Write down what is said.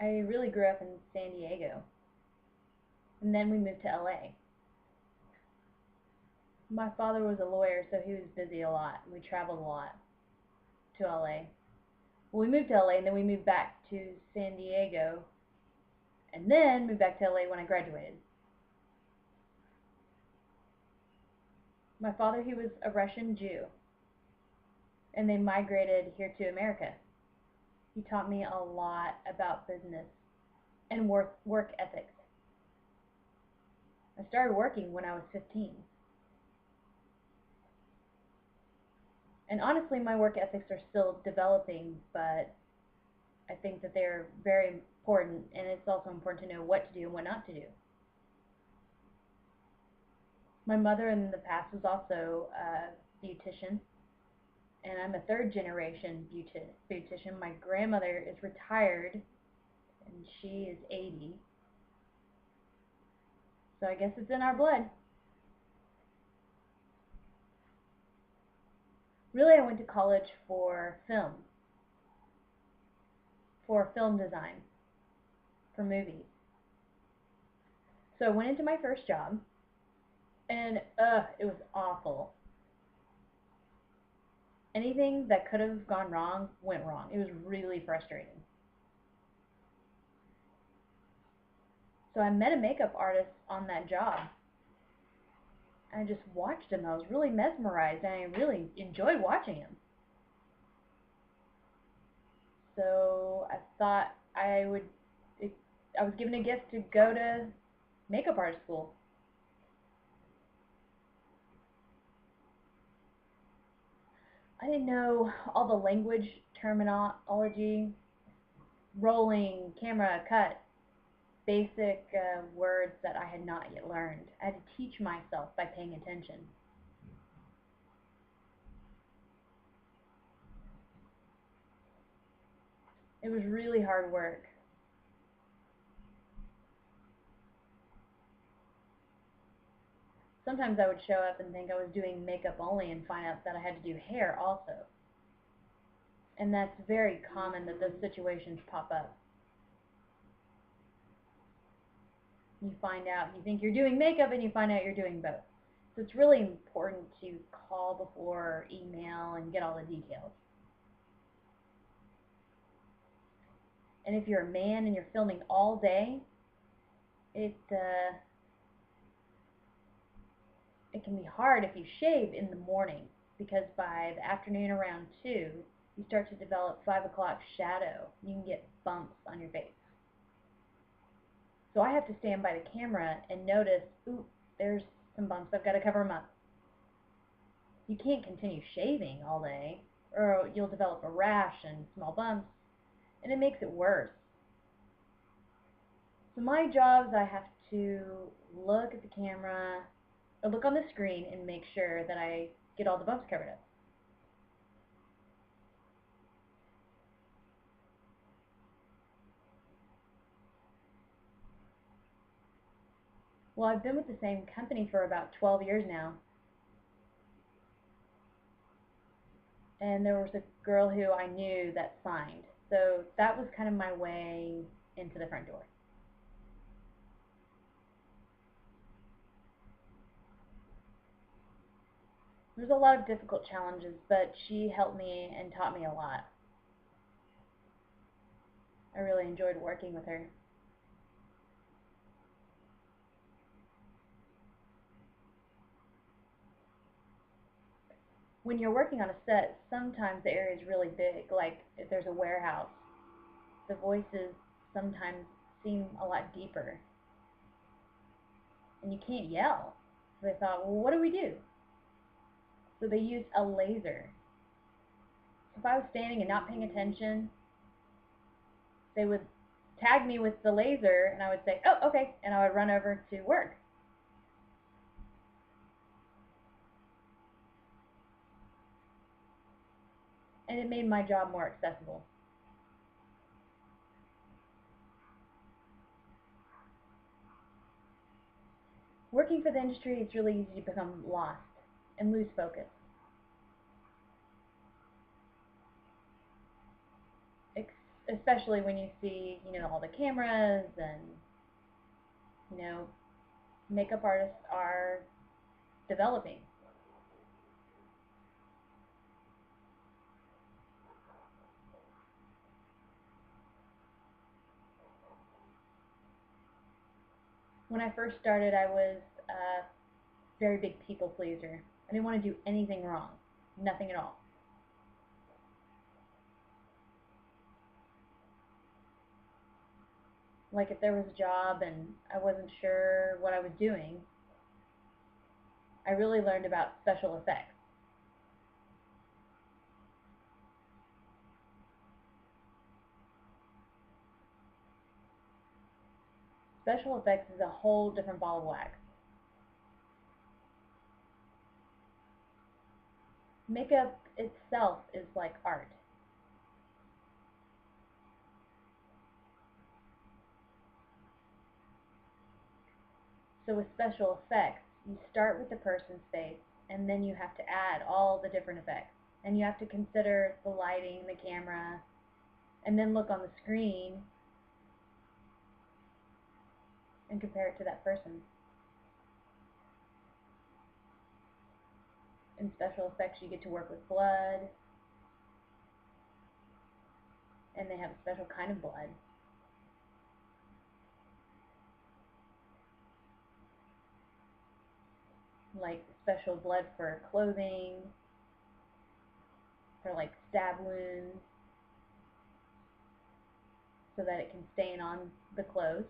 I really grew up in San Diego, and then we moved to LA. My father was a lawyer, so he was busy a lot. We traveled a lot to LA. Well, we moved to LA, and then we moved back to San Diego, and then moved back to LA when I graduated. My father, he was a Russian Jew, and they migrated here to America. He taught me a lot about business and work ethics. I started working when I was 15. And honestly, my work ethics are still developing, but I think that they're very important, and it's also important to know what to do and what not to do. My mother in the past was also a beautician, and I'm a third generation beautician. My grandmother is retired, and she is 80. So I guess it's in our blood. Really, I went to college for film design, for movies. So I went into my first job, and it was awful. Anything that could have gone wrong went wrong. It was really frustrating. So I met a makeup artist on that job. I just watched him. I was really mesmerized, and I really enjoyed watching him. So I thought I was given a gift to go to makeup art school. I didn't know all the language terminology, rolling, camera, cut, basic words that I had not yet learned. I had to teach myself by paying attention. It was really hard work. Sometimes I would show up and think I was doing makeup only and find out that I had to do hair also. And that's very common that those situations pop up. You think you're doing makeup and you find out you're doing both. So it's really important to call before, email, and get all the details. And if you're a man and you're filming all day, it can be hard if you shave in the morning, because by the afternoon around 2, you start to develop 5 o'clock shadow. You can get bumps on your face. So I have to stand by the camera and notice, ooh, there's some bumps. I've got to cover them up. You can't continue shaving all day, or you'll develop a rash and small bumps, and it makes it worse. So my job is I have to look at the camera, or look on the screen, and make sure that I get all the bumps covered up. Well, I've been with the same company for about 12 years now. And there was a girl who I knew that signed. So that was kind of my way into the front door. There's a lot of difficult challenges, but she helped me and taught me a lot. I really enjoyed working with her. When you're working on a set, sometimes the area is really big, like if there's a warehouse. The voices sometimes seem a lot deeper, and you can't yell. So they thought, well, what do we do? So they used a laser. So if I was standing and not paying attention, they would tag me with the laser, and I would say, oh, okay, and I would run over to work. And it made my job more accessible. Working for the industry, it's really easy to become lost and lose focus. especially when you see, all the cameras and, you know, makeup artists are developing. When I first started, I was a very big people pleaser. I didn't want to do anything wrong, nothing at all. Like if there was a job and I wasn't sure what I was doing, I really learned about special effects. Special effects is a whole different ball of wax. Makeup itself is like art. So with special effects, you start with the person's face and then you have to add all the different effects. And you have to consider the lighting, the camera, and then look on the screen and compare it to that person. In special effects, you get to work with blood, and they have a special kind of blood. Like special blood for clothing, for like stab wounds, so that it can stain on the clothes.